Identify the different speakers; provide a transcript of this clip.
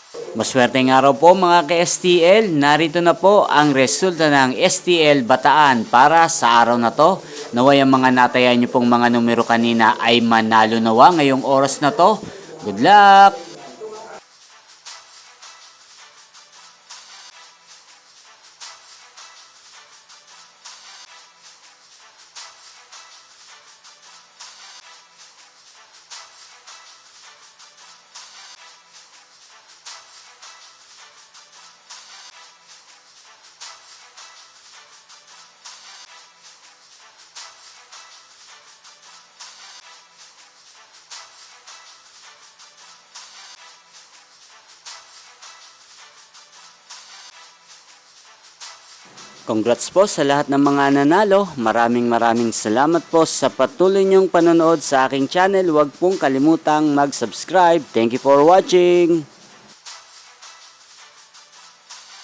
Speaker 1: Maswerteng araw po mga ka-STL, narito na po ang resulta ng STL Bataan para sa araw na to. Naway ang mga natayan nyo pong mga numero kanina ay manalo nawa ngayong oras na to. Good luck! Congrats po sa lahat ng mga nanalo. Maraming salamat po sa patuloy niyong panonood sa aking channel. Huwag pong kalimutang mag-subscribe. Thank you for watching.